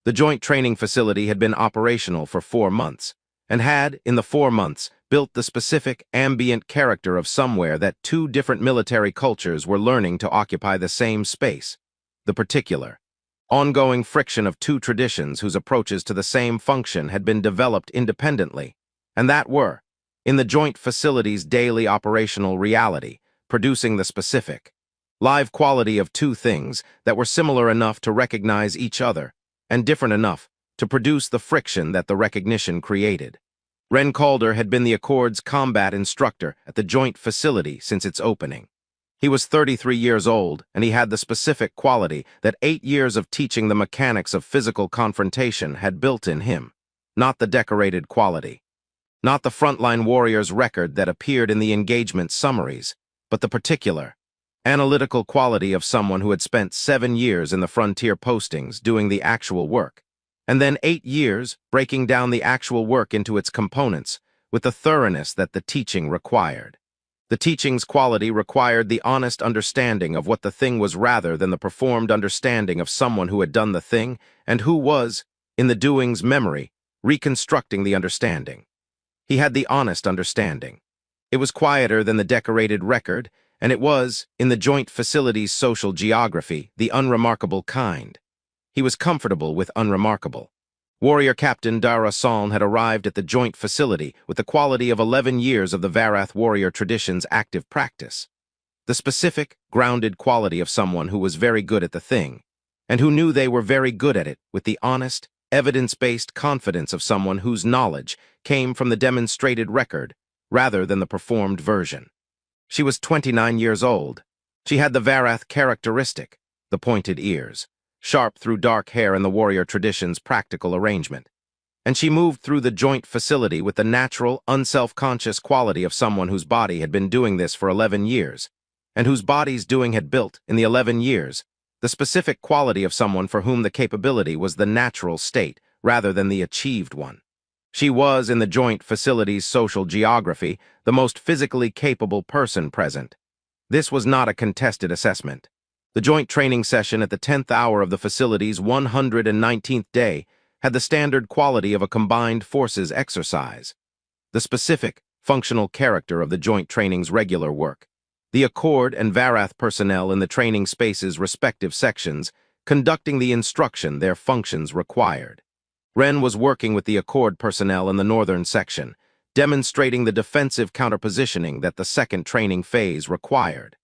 The joint training facility had been operational for 4 months, and had, in the 4 months, built the specific, ambient character of somewhere that two different military cultures were learning to occupy the same space. The particular, ongoing friction of two traditions whose approaches to the same function had been developed independently, and that were, in the joint facility's daily operational reality, producing the specific, live quality of two things that were similar enough to recognize each other, and different enough to produce the friction that the recognition created. Ren Calder had been the Accord's combat instructor at the joint facility since its opening. He was 33 years old, and he had the specific quality that 8 years of teaching the mechanics of physical confrontation had built in him, not the decorated quality, not the frontline warrior's record that appeared in the engagement summaries, but the particular, analytical quality of someone who had spent 7 years in the frontier postings doing the actual work, and then 8 years breaking down the actual work into its components with the thoroughness that the teaching required. The teaching's quality required the honest understanding of what the thing was rather than the performed understanding of someone who had done the thing and who was, in the doing's memory, reconstructing the understanding. He had the honest understanding. It was quieter than the decorated record, and it was, in the joint facility's social geography, the unremarkable kind. He was comfortable with unremarkable. Warrior Captain Dara Saln had arrived at the joint facility with the quality of 11 years of the Varath warrior tradition's active practice. The specific, grounded quality of someone who was very good at the thing, and who knew they were very good at it with the honest, evidence-based confidence of someone whose knowledge came from the demonstrated record rather than the performed version. She was 29 years old. She had the Varath characteristic, the pointed ears, sharp through dark hair in the warrior tradition's practical arrangement. And she moved through the joint facility with the natural, unself-conscious quality of someone whose body had been doing this for 11 years, and whose body's doing had built, in the 11 years, the specific quality of someone for whom the capability was the natural state rather than the achieved one. She was, in the joint facility's social geography, the most physically capable person present. This was not a contested assessment. The joint training session at the 10th hour of the facility's 119th day had the standard quality of a combined forces exercise. The specific, functional character of the joint training's regular work. The Accord and Varath personnel in the training space's respective sections conducting the instruction their functions required. Ren was working with the Accord personnel in the northern section, demonstrating the defensive counterpositioning that the second training phase required.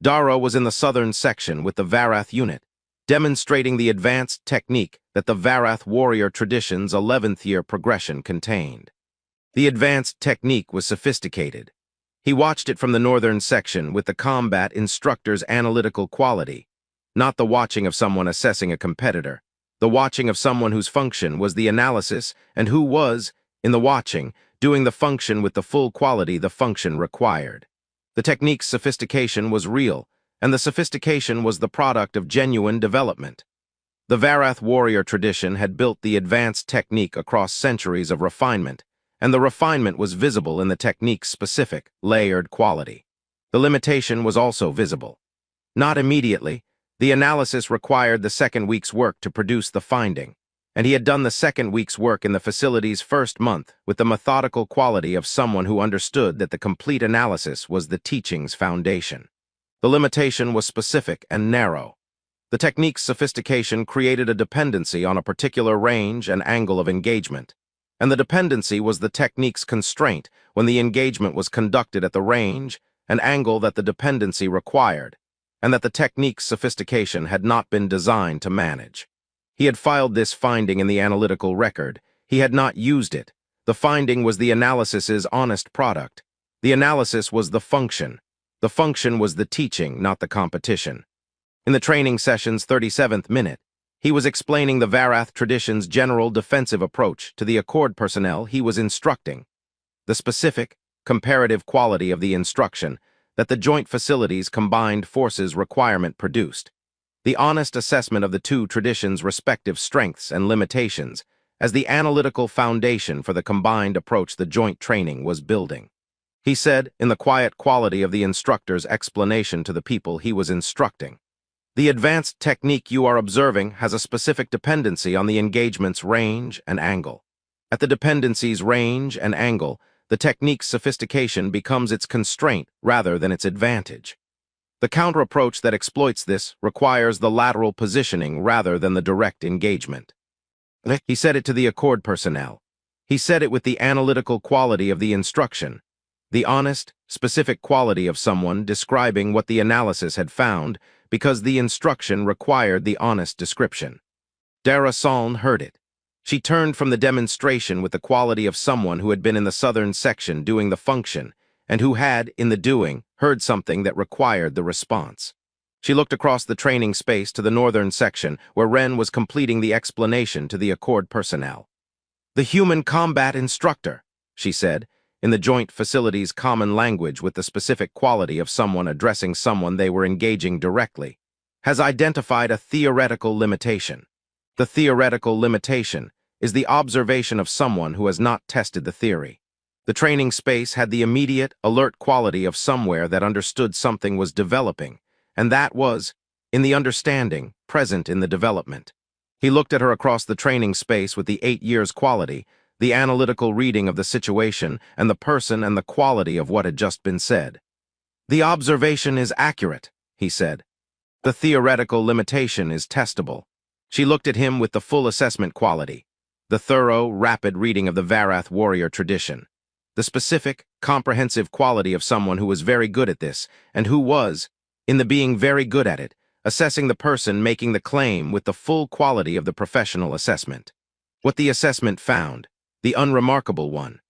Dara was in the southern section with the Varath unit, demonstrating the advanced technique that the Varath warrior tradition's 11th year progression contained. The advanced technique was sophisticated. He watched it from the northern section with the combat instructor's analytical quality, not the watching of someone assessing a competitor, the watching of someone whose function was the analysis and who was, in the watching, doing the function with the full quality the function required. The technique's sophistication was real, and the sophistication was the product of genuine development. The Varath warrior tradition had built the advanced technique across centuries of refinement, and the refinement was visible in the technique's specific, layered quality. The limitation was also visible. Not immediately. The analysis required the second week's work to produce the finding, and he had done the second week's work in the facility's first month with the methodical quality of someone who understood that the complete analysis was the teaching's foundation. The limitation was specific and narrow. The technique's sophistication created a dependency on a particular range and angle of engagement, and the dependency was the technique's constraint when the engagement was conducted at the range and angle that the dependency required, and that the technique's sophistication had not been designed to manage. He had filed this finding in the analytical record. He had not used it. The finding was the analysis's honest product. The analysis was the function. The function was the teaching, not the competition. In the training session's 37th minute, he was explaining the Varath tradition's general defensive approach to the Accord personnel he was instructing. The specific, comparative quality of the instruction that the joint facility's combined forces requirement produced. The honest assessment of the two traditions' respective strengths and limitations as the analytical foundation for the combined approach the joint training was building. He said, in the quiet quality of the instructor's explanation to the people he was instructing, The advanced technique you are observing has a specific dependency on the engagement's range and angle. At the dependency's range and angle, the technique's sophistication becomes its constraint rather than its advantage. The counter-approach that exploits this requires the lateral positioning rather than the direct engagement. He said it to the Accord personnel. He said it with the analytical quality of the instruction, the honest, specific quality of someone describing what the analysis had found because the instruction required the honest description. Dara Saln heard it. She turned from the demonstration with the quality of someone who had been in the southern section doing the function and who had, in the doing, heard something that required the response. She looked across the training space to the northern section where Ren was completing the explanation to the Accord personnel. "The human combat instructor," she said, in the joint facility's common language with the specific quality of someone addressing someone they were engaging directly, "has identified a theoretical limitation. The theoretical limitation is the observation of someone who has not tested the theory. The training space had the immediate, alert quality of somewhere that understood something was developing, and that was, in the understanding, present in the development." He looked at her across the training space with the 8 years quality, the analytical reading of the situation and the person and the quality of what had just been said. "The observation is accurate," he said. "The theoretical limitation is testable." She looked at him with the full assessment quality, the thorough, rapid reading of the Varath warrior tradition, the specific, comprehensive quality of someone who was very good at this and who was, in the being very good at it, assessing the person making the claim with the full quality of the professional assessment. What the assessment found, the unremarkable one,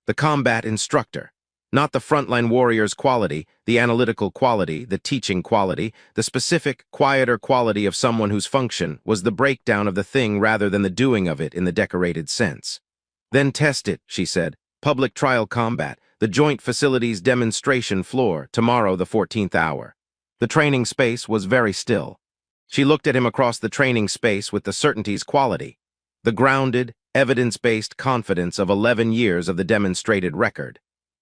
the combat instructor, not the frontline warrior's quality, the analytical quality, the teaching quality, the specific, quieter quality of someone whose function was the breakdown of the thing rather than the doing of it in the decorated sense. "Then test it," she said. "Public trial combat, the joint facilities demonstration floor, tomorrow the 14th hour. The training space was very still. She looked at him across the training space with the certainty's quality, the grounded, evidence-based confidence of 11 years of the demonstrated record,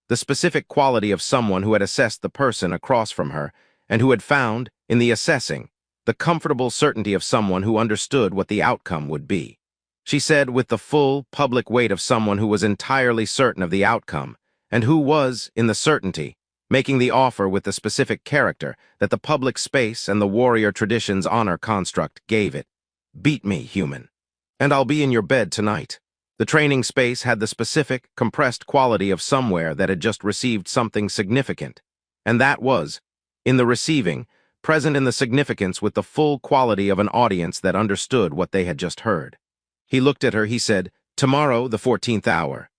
the specific quality of someone who had assessed the person across from her and who had found, in the assessing, the comfortable certainty of someone who understood what the outcome would be. She said with the full, public weight of someone who was entirely certain of the outcome and who was, in the certainty, making the offer with the specific character that the public space and the warrior tradition's honor construct gave it. "Beat me, human. And I'll be in your bed tonight." The training space had the specific, compressed quality of somewhere that had just received something significant, and that was, in the receiving, present in the significance with the full quality of an audience that understood what they had just heard. He looked at her, he said, "Tomorrow, the 14th hour."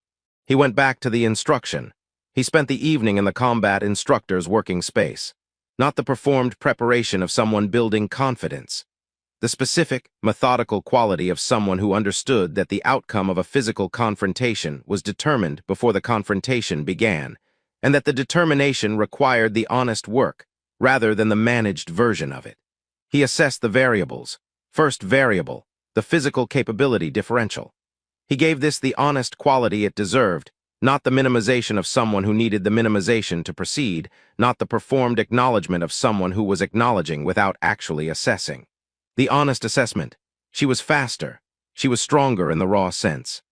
He went back to the instruction. He spent the evening in the combat instructor's working space, not the performed preparation of someone building confidence. The specific, methodical quality of someone who understood that the outcome of a physical confrontation was determined before the confrontation began, and that the determination required the honest work, rather than the managed version of it. He assessed the variables. First variable, the physical capability differential. He gave this the honest quality it deserved, not the minimization of someone who needed the minimization to proceed, not the performed acknowledgement of someone who was acknowledging without actually assessing. The honest assessment. She was faster. She was stronger in the raw sense.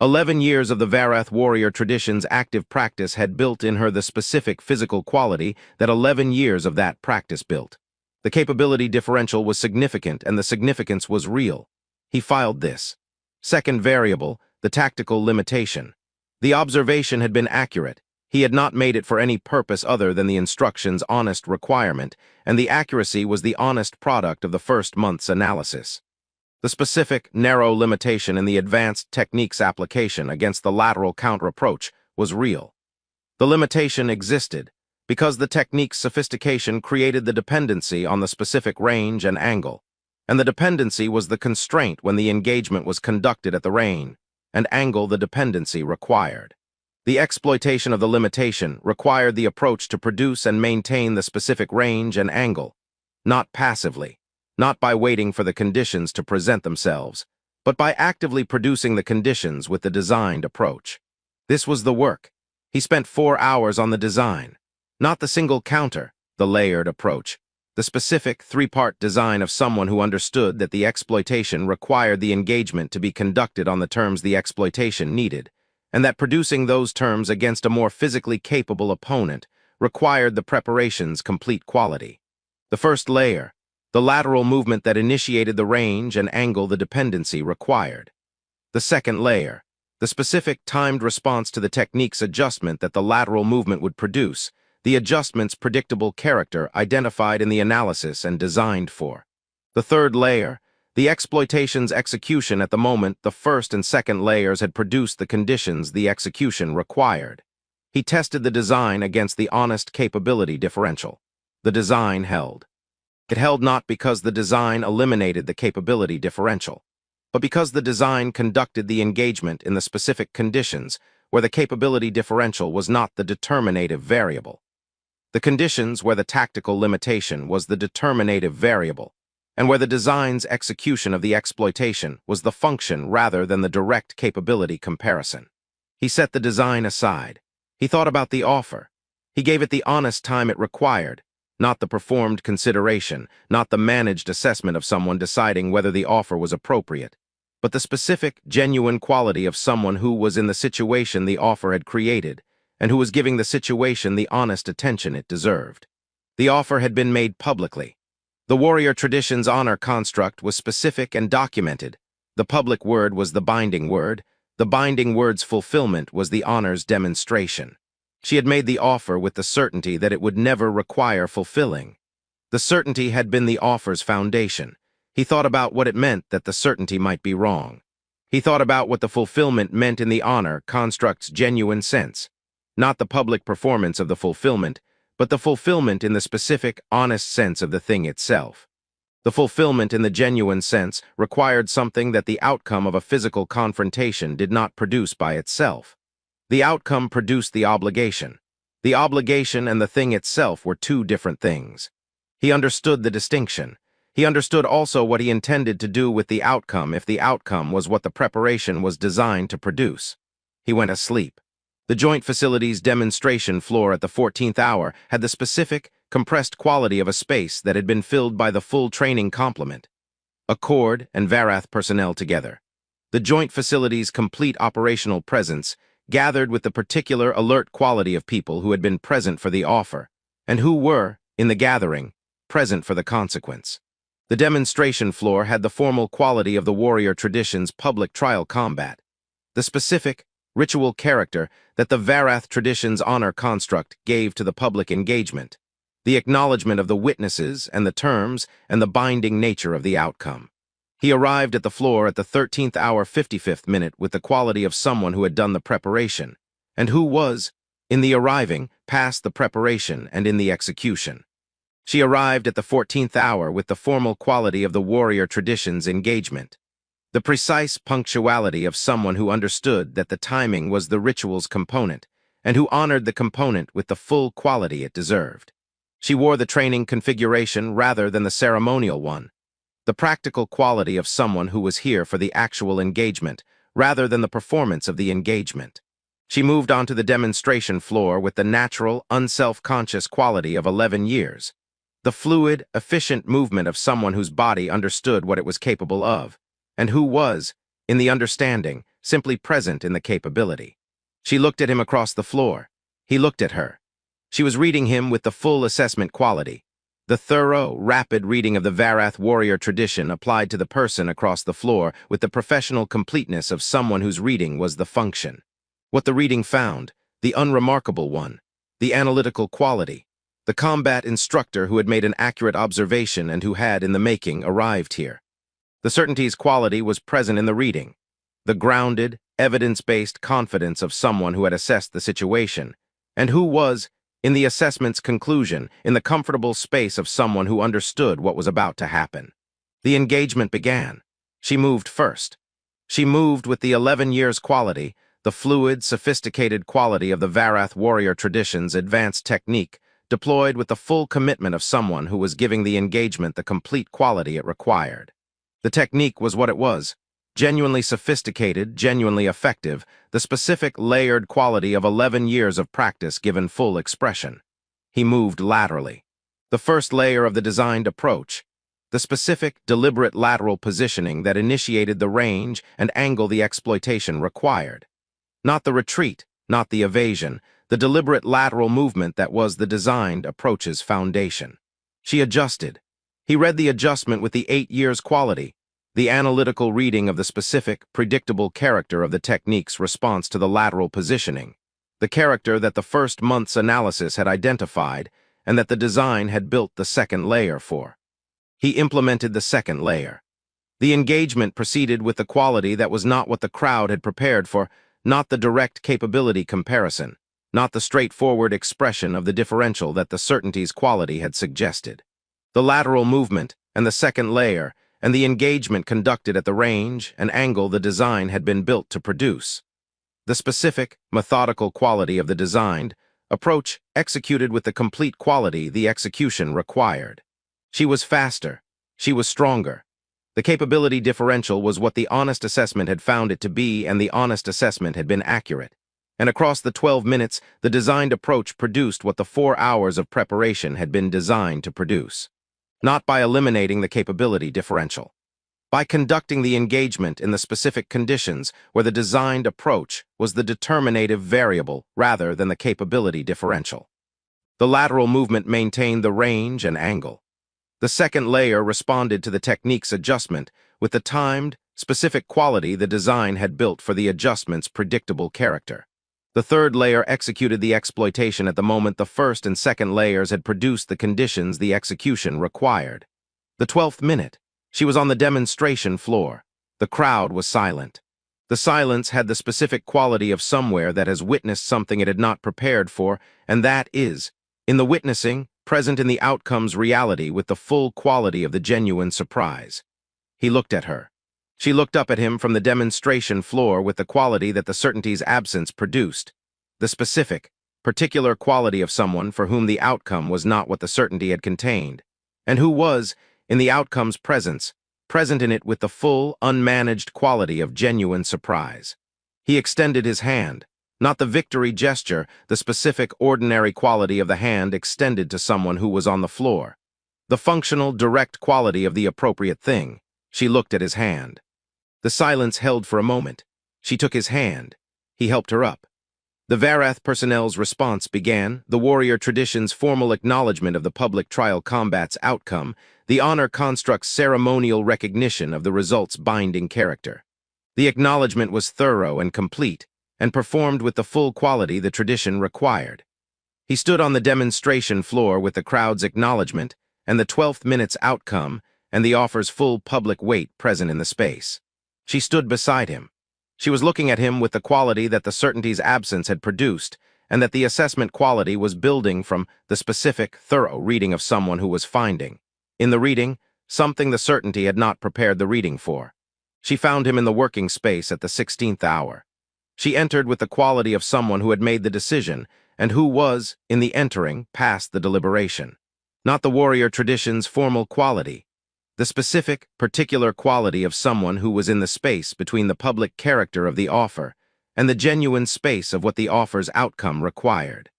11 years of the Varath warrior tradition's active practice had built in her the specific physical quality that 11 years of that practice built. The capability differential was significant and the significance was real. He filed this. Second variable, the tactical limitation. The observation had been accurate. He had not made it for any purpose other than the instruction's honest requirement, and the accuracy was the honest product of the first month's analysis. The specific, narrow limitation in the advanced technique's application against the lateral counter-approach was real. The limitation existed because the technique's sophistication created the dependency on the specific range and angle, and the dependency was the constraint when the engagement was conducted at the range and angle the dependency required. The exploitation of the limitation required the approach to produce and maintain the specific range and angle, not passively, not by waiting for the conditions to present themselves, but by actively producing the conditions with the designed approach. This was the work. He spent 4 hours on the design, not the single counter, the layered approach, the specific three-part design of someone who understood that the exploitation required the engagement to be conducted on the terms the exploitation needed, and that producing those terms against a more physically capable opponent required the preparation's complete quality. The first layer, the lateral movement that initiated the range and angle the dependency required. The second layer, the specific timed response to the technique's adjustment that the lateral movement would produce, the adjustment's predictable character identified in the analysis and designed for. The third layer, the exploitation's execution at the moment the first and second layers had produced the conditions the execution required. He tested the design against the honest capability differential. The design held. It held not because the design eliminated the capability differential, but because the design conducted the engagement in the specific conditions where the capability differential was not the determinative variable. The conditions where the tactical limitation was the determinative variable, and where the design's execution of the exploitation was the function rather than the direct capability comparison. He set the design aside. He thought about the offer. He gave it the honest time it required, not the performed consideration, not the managed assessment of someone deciding whether the offer was appropriate, but the specific, genuine quality of someone who was in the situation the offer had created, and who was giving the situation the honest attention it deserved. The offer had been made publicly. The warrior tradition's honor construct was specific and documented. The public word was the binding word. The binding word's fulfillment was the honor's demonstration. She had made the offer with the certainty that it would never require fulfilling. The certainty had been the offer's foundation. He thought about what it meant that the certainty might be wrong. He thought about what the fulfillment meant in the honor construct's genuine sense. Not the public performance of the fulfillment, but the fulfillment in the specific, honest sense of the thing itself. The fulfillment in the genuine sense required something that the outcome of a physical confrontation did not produce by itself. The outcome produced the obligation. The obligation and the thing itself were two different things. He understood the distinction. He understood also what he intended to do with the outcome if the outcome was what the preparation was designed to produce. He went asleep. The joint facility's demonstration floor at the 14th hour had the specific, compressed quality of a space that had been filled by the full training complement. Accord and Varath personnel together. The joint facility's complete operational presence gathered with the particular alert quality of people who had been present for the offer, and who were, in the gathering, present for the consequence. The demonstration floor had the formal quality of the warrior tradition's public trial combat. The specific, ritual character that the Varath tradition's honor construct gave to the public engagement, the acknowledgement of the witnesses and the terms and the binding nature of the outcome. He arrived at the floor at the 13th hour 55th minute with the quality of someone who had done the preparation, and who was, in the arriving, past the preparation and in the execution. She arrived at the 14th hour with the formal quality of the warrior tradition's engagement. The precise punctuality of someone who understood that the timing was the ritual's component, and who honored the component with the full quality it deserved. She wore the training configuration rather than the ceremonial one. The practical quality of someone who was here for the actual engagement, rather than the performance of the engagement. She moved onto the demonstration floor with the natural, unself-conscious quality of 11 years. The fluid, efficient movement of someone whose body understood what it was capable of, and who was, in the understanding, simply present in the capability. She looked at him across the floor. He looked at her. She was reading him with the full assessment quality. The thorough, rapid reading of the Varath warrior tradition applied to the person across the floor with the professional completeness of someone whose reading was the function. What the reading found, the unremarkable one, the analytical quality, the combat instructor who had made an accurate observation and who had, in the making, arrived here. The certainty's quality was present in the reading, the grounded, evidence-based confidence of someone who had assessed the situation, and who was, in the assessment's conclusion, in the comfortable space of someone who understood what was about to happen. The engagement began. She moved first. She moved with the 11 years quality, the fluid, sophisticated quality of the Varath warrior tradition's advanced technique, deployed with the full commitment of someone who was giving the engagement the complete quality it required. The technique was what it was, genuinely sophisticated, genuinely effective, the specific layered quality of 11 years of practice given full expression. He moved laterally. The first layer of the designed approach, the specific, deliberate lateral positioning that initiated the range and angle the exploitation required. Not the retreat, not the evasion, the deliberate lateral movement that was the designed approach's foundation. She adjusted. He read the adjustment with the 8 years quality, the analytical reading of the specific, predictable character of the technique's response to the lateral positioning, the character that the first month's analysis had identified and that the design had built the second layer for. He implemented the second layer. The engagement proceeded with the quality that was not what the crowd had prepared for, not the direct capability comparison, not the straightforward expression of the differential that the certainty's quality had suggested. The lateral movement and the second layer and the engagement conducted at the range and angle the design had been built to produce. The specific, methodical quality of the designed approach executed with the complete quality the execution required. She was faster. She was stronger. The capability differential was what the honest assessment had found it to be, and the honest assessment had been accurate. And across the 12 minutes, the designed approach produced what the 4 hours of preparation had been designed to produce. Not by eliminating the capability differential. By conducting the engagement in the specific conditions where the designed approach was the determinative variable rather than the capability differential. The lateral movement maintained the range and angle. The second layer responded to the technique's adjustment with the timed, specific quality the design had built for the adjustment's predictable character. The third layer executed the exploitation at the moment the first and second layers had produced the conditions the execution required. The 12th minute, she was on the demonstration floor. The crowd was silent. The silence had the specific quality of somewhere that has witnessed something it had not prepared for, and that is, in the witnessing, present in the outcome's reality with the full quality of the genuine surprise. He looked at her. She looked up at him from the demonstration floor with the quality that the certainty's absence produced, the specific, particular quality of someone for whom the outcome was not what the certainty had contained, and who was, in the outcome's presence, present in it with the full, unmanaged quality of genuine surprise. He extended his hand, not the victory gesture, the specific, ordinary quality of the hand extended to someone who was on the floor. The functional, direct quality of the appropriate thing. She looked at his hand. The silence held for a moment. She took his hand. He helped her up. The Varath personnel's response began, the warrior tradition's formal acknowledgement of the public trial combat's outcome, the honor construct's ceremonial recognition of the result's binding character. The acknowledgement was thorough and complete, and performed with the full quality the tradition required. He stood on the demonstration floor with the crowd's acknowledgement, and the 12th minute's outcome, and the offer's full public weight present in the space. She stood beside him. She was looking at him with the quality that the certainty's absence had produced, and that the assessment quality was building from the specific, thorough reading of someone who was finding, in the reading, something the certainty had not prepared the reading for. She found him in the working space at the 16th hour. She entered with the quality of someone who had made the decision, and who was, in the entering, past the deliberation. Not the warrior tradition's formal quality. The specific, particular quality of someone who was in the space between the public character of the offer and the genuine space of what the offer's outcome required.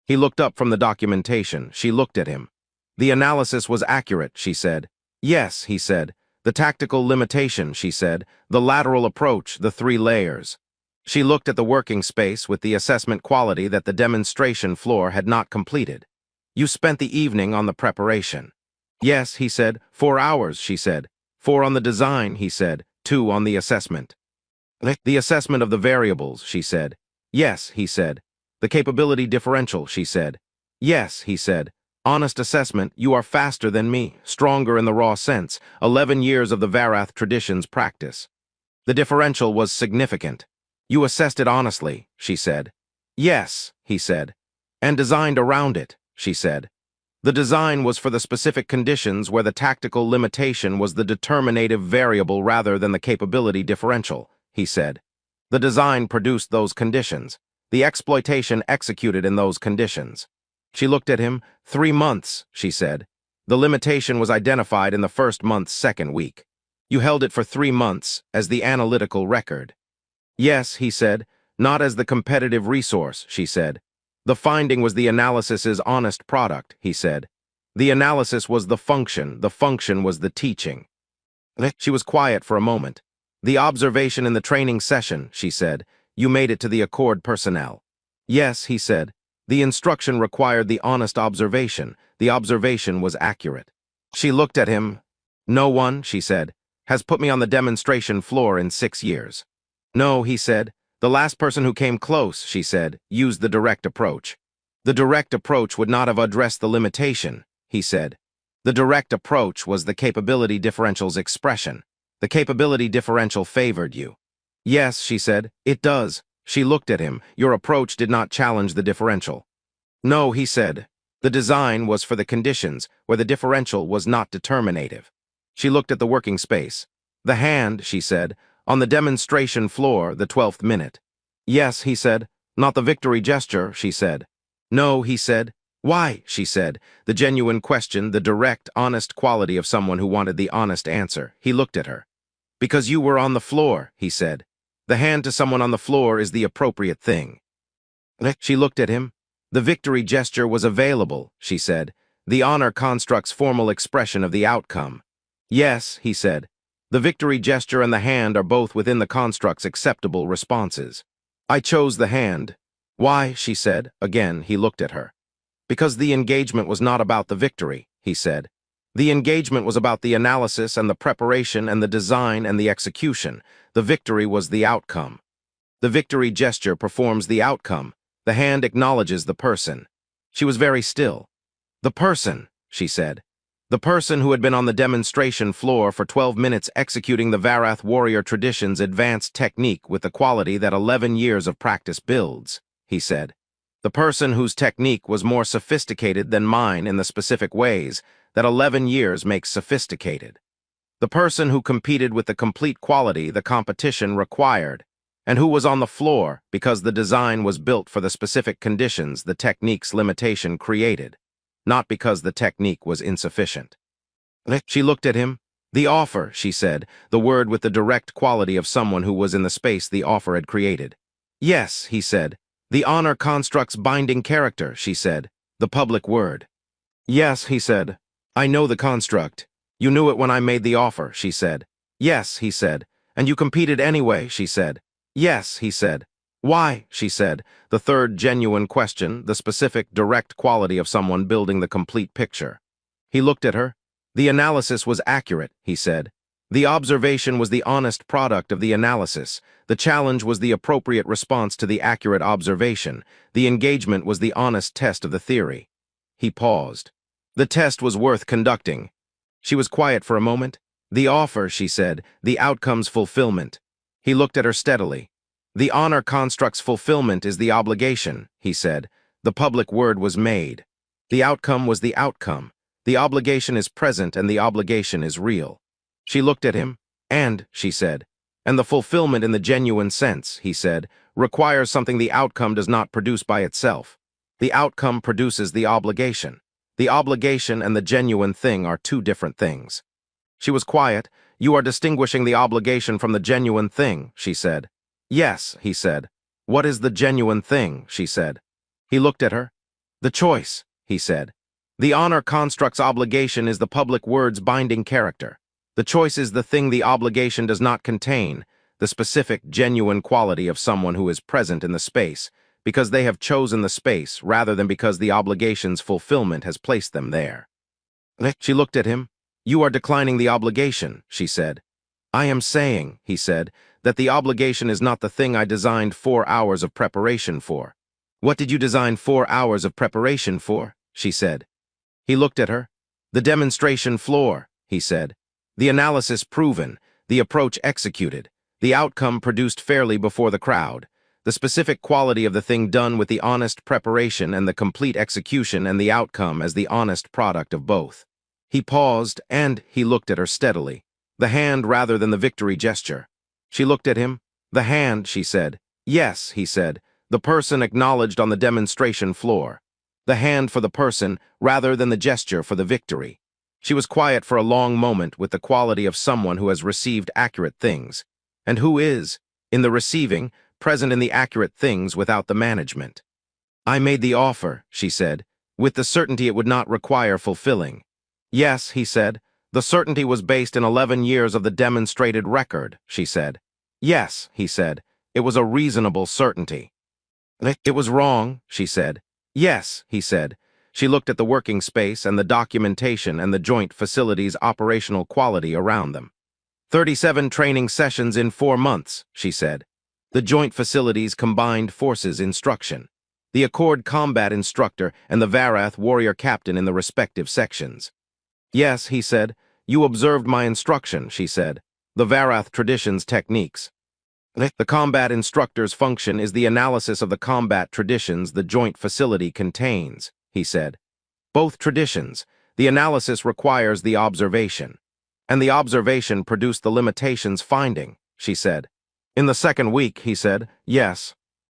He looked up from the documentation. She looked at him. The analysis was accurate, she said. Yes, he said. The tactical limitation, she said. The lateral approach, the 3 layers. She looked at the working space with the assessment quality that the demonstration floor had not completed. You spent the evening on the preparation. Yes, he said. 4 hours, she said. 4 on the design, he said. 2 on the assessment. The assessment of the variables, she said. Yes, he said. The capability differential, she said. Yes, he said. Honest assessment, you are faster than me, stronger in the raw sense, 11 years of the Varath tradition's practice. The differential was significant. You assessed it honestly, she said. Yes, he said. And designed around it, she said. The design was for the specific conditions where the tactical limitation was the determinative variable rather than the capability differential, he said. The design produced those conditions. The exploitation executed in those conditions. She looked at him. 3 months, she said. The limitation was identified in the first month's second week. You held it for 3 months as the analytical record. Yes, he said. Not as the competitive resource, she said. The finding was the analysis's honest product, he said. The analysis was the function was the teaching. She was quiet for a moment. The observation in the training session, she said. You made it to the Accord personnel. Yes, he said. The instruction required the honest observation. The observation was accurate. She looked at him. No one, she said, has put me on the demonstration floor in 6 years. No, he said. The last person who came close, she said, used the direct approach. The direct approach would not have addressed the limitation, he said. The direct approach was the capability differential's expression. The capability differential favored you. Yes, she said, it does. She looked at him. Your approach did not challenge the differential. No, he said. The design was for the conditions where the differential was not determinative. She looked at the working space. The hand, she said, on the demonstration floor, the 12th minute. Yes, he said. Not the victory gesture, she said. No, he said. Why, she said. The genuine question, the direct, honest quality of someone who wanted the honest answer. He looked at her. Because you were on the floor, he said. The hand to someone on the floor is the appropriate thing. She looked at him. The victory gesture was available, she said. The honor construct's formal expression of the outcome. Yes, he said. The victory gesture and the hand are both within the construct's acceptable responses. I chose the hand. Why, she said. Again, he looked at her. Because the engagement was not about the victory, he said. The engagement was about the analysis and the preparation and the design and the execution. The victory was the outcome. The victory gesture performs the outcome. The hand acknowledges the person. She was very still. The person, she said. The person who had been on the demonstration floor for 12 minutes executing the Varath warrior tradition's advanced technique with the quality that 11 years of practice builds, he said. The person whose technique was more sophisticated than mine in the specific ways that 11 years makes sophisticated. The person who competed with the complete quality the competition required, and who was on the floor because the design was built for the specific conditions the technique's limitation created, not because the technique was insufficient. She looked at him. The offer, she said, the word with the direct quality of someone who was in the space the offer had created. Yes, he said. The honor construct's binding character, she said. The public word. Yes, he said. I know the construct. You knew it when I made the offer, she said. Yes, he said. And you competed anyway, she said. Yes, he said. Why, she said. The third genuine question, the specific, direct quality of someone building the complete picture. He looked at her. The analysis was accurate, he said. The observation was the honest product of the analysis. The challenge was the appropriate response to the accurate observation. The engagement was the honest test of the theory. He paused. The test was worth conducting. She was quiet for a moment. The offer, she said, the outcome's fulfillment. He looked at her steadily. The honor construct's fulfillment is the obligation, he said. The public word was made. The outcome was the outcome. The obligation is present and the obligation is real. She looked at him, and, she said, and the fulfillment in the genuine sense, he said, requires something the outcome does not produce by itself. The outcome produces the obligation. The obligation and the genuine thing are two different things. She was quiet. You are distinguishing the obligation from the genuine thing, she said. Yes, he said. What is the genuine thing, she said. He looked at her. The choice, he said. The honor construct's obligation is the public word's binding character. The choice is the thing the obligation does not contain, the specific, genuine quality of someone who is present in the space, because they have chosen the space rather than because the obligation's fulfillment has placed them there. She looked at him. You are declining the obligation, she said. I am saying, he said, that the obligation is not the thing I designed 4 hours of preparation for. What did you design 4 hours of preparation for? She said. He looked at her. The demonstration floor, he said. The analysis proven, the approach executed, the outcome produced fairly before the crowd, the specific quality of the thing done with the honest preparation and the complete execution and the outcome as the honest product of both. He paused, and he looked at her steadily. The hand rather than the victory gesture. She looked at him. The hand, she said. Yes, he said. The person acknowledged on the demonstration floor. The hand for the person rather than the gesture for the victory. She was quiet for a long moment with the quality of someone who has received accurate things, and who is, in the receiving, present in the accurate things without the management. I made the offer, she said. with the certainty it would not require fulfilling. Yes, he said. The certainty was based in 11 years of the demonstrated record, she said. Yes, he said. It was a reasonable certainty. It was wrong, she said. Yes, he said. She looked at the working space and the documentation and the joint facility's operational quality around them. 37 training sessions in 4 months, she said. The joint facility's combined forces instruction. The Accord combat instructor and the Varath warrior captain in the respective sections. Yes, he said. You observed my instruction, she said. The Varath tradition's techniques. The combat instructor's function is the analysis of the combat traditions the joint facility contains, he said. Both traditions, the analysis requires the observation. And the observation produced the limitations finding, she said. In the second week, he said, yes.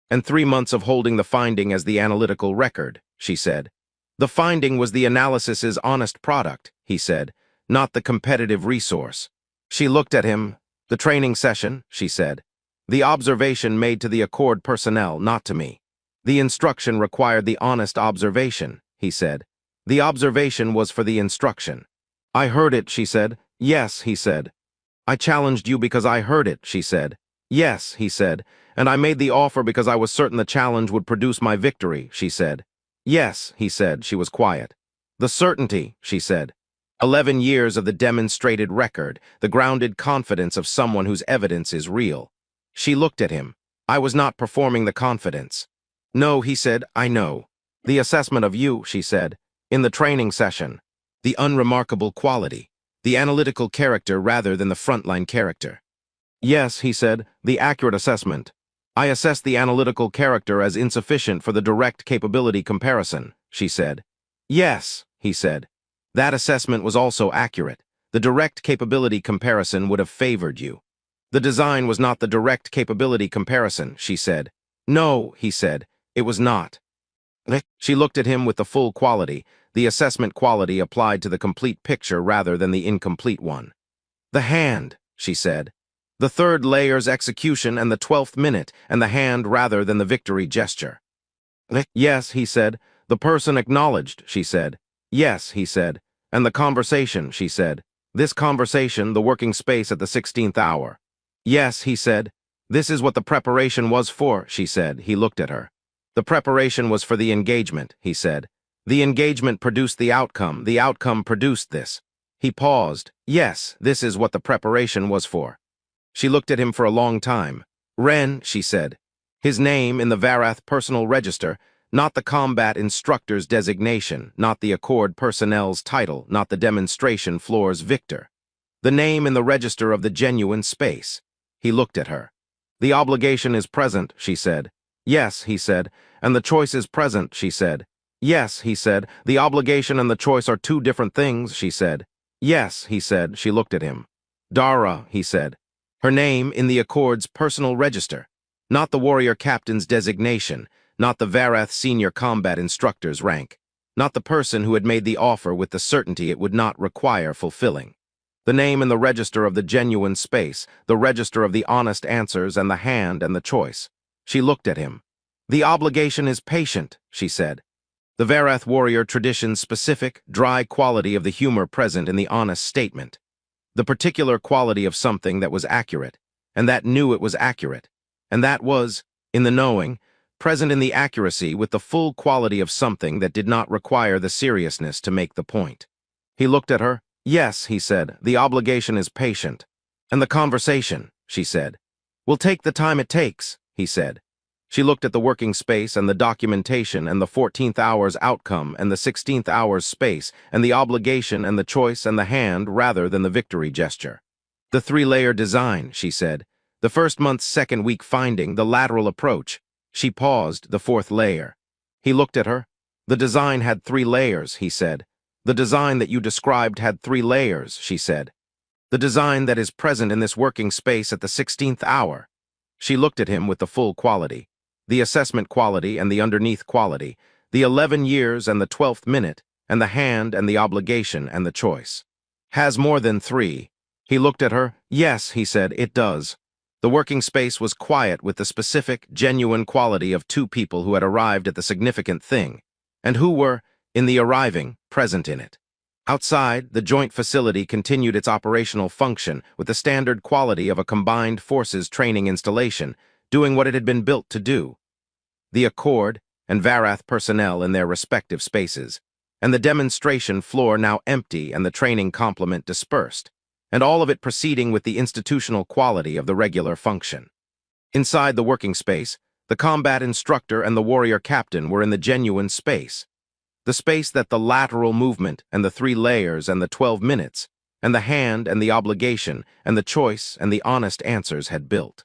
And 3 months of holding the finding as the analytical record, she said. The finding was the analysis's honest product, he said, not the competitive resource. She looked at him. The training session, she said. The observation made to the Accord personnel, not to me. The instruction required the honest observation, he said. The observation was for the instruction. I heard it, she said. Yes, he said. I challenged you because I heard it, she said. Yes, he said. And I made the offer because I was certain the challenge would produce my victory, she said. Yes, he said. She was quiet. The certainty, she said. 11 years of the demonstrated record, the grounded confidence of someone whose evidence is real. She looked at him. I was not performing the confidence. No, he said, I know. The assessment of you, she said, in the training session. The unremarkable quality, the analytical character rather than the frontline character. Yes, he said, the accurate assessment. I assessed the analytical character as insufficient for the direct capability comparison, she said. Yes, he said. That assessment was also accurate. The direct capability comparison would have favored you. The design was not the direct capability comparison, she said. No, he said, it was not. She looked at him with the full quality, the assessment quality applied to the complete picture rather than the incomplete one. The hand, she said. The third layer's execution and the 12th minute, and the hand rather than the victory gesture. Yes, he said. The person acknowledged, she said. Yes, he said. And the conversation, she said. This conversation, the working space at the 16th hour. Yes, he said. This is what the preparation was for, she said. He looked at her. The preparation was for the engagement, he said. The engagement produced the outcome produced this. He paused. Yes, this is what the preparation was for. She looked at him for a long time. Ren, she said. His name in the Varath personal register, not the combat instructor's designation, not the Accord personnel's title, not the demonstration floor's victor. The name in the register of the genuine space. He looked at her. The obligation is present, she said. Yes, he said. And the choice is present, she said. Yes, he said. The obligation and the choice are two different things, she said. Yes, he said. She looked at him. Dara, he said. Her name in the Accord's personal register. Not the warrior captain's designation, not the Varath senior combat instructor's rank. Not the person who had made the offer with the certainty it would not require fulfilling. The name in the register of the genuine space, the register of the honest answers and the hand and the choice. She looked at him. The obligation is patient, she said. The Varath warrior tradition's specific, dry quality of the humor present in the honest statement. The particular quality of something that was accurate, and that knew it was accurate, and that was, in the knowing, present in the accuracy with the full quality of something that did not require the seriousness to make the point. He looked at her. Yes, he said, the obligation is patient. And the conversation, she said, will take the time it takes, he said. She looked at the working space and the documentation and the 14th hour's outcome and the 16th hour's space and the obligation and the choice and the hand rather than the victory gesture. The 3-layer design, she said. The first month's second week finding, the lateral approach. She paused, the 4th layer. He looked at her. The design had 3 layers, he said. The design that you described had 3 layers, she said. The design that is present in this working space at the 16th hour. She looked at him with the full quality. The assessment quality and the underneath quality, the 11 years and the 12th minute, and the hand and the obligation and the choice. Has more than 3. He looked at her. Yes, he said, it does. The working space was quiet with the specific, genuine quality of 2 people who had arrived at the significant thing, and who were, in the arriving, present in it. Outside, the joint facility continued its operational function with the standard quality of a combined forces training installation, doing what it had been built to do. The Accord and Varath personnel in their respective spaces, and the demonstration floor now empty and the training complement dispersed, and all of it proceeding with the institutional quality of the regular function. Inside the working space, the combat instructor and the warrior captain were in the genuine space, the space that the lateral movement and the 3 layers and the 12 minutes, and the hand and the obligation and the choice and the honest answers had built.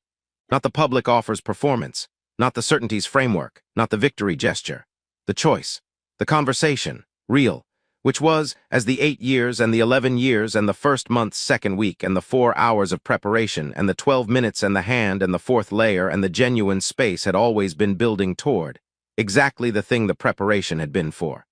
Not the public offers performance, not the certainties framework, not the victory gesture. The choice, the conversation, real, which was, as the 8 years and the 11 years and the first month's second week and the 4 hours of preparation and the 12 minutes and the hand and the 4th layer and the genuine space had always been building toward, exactly the thing the preparation had been for.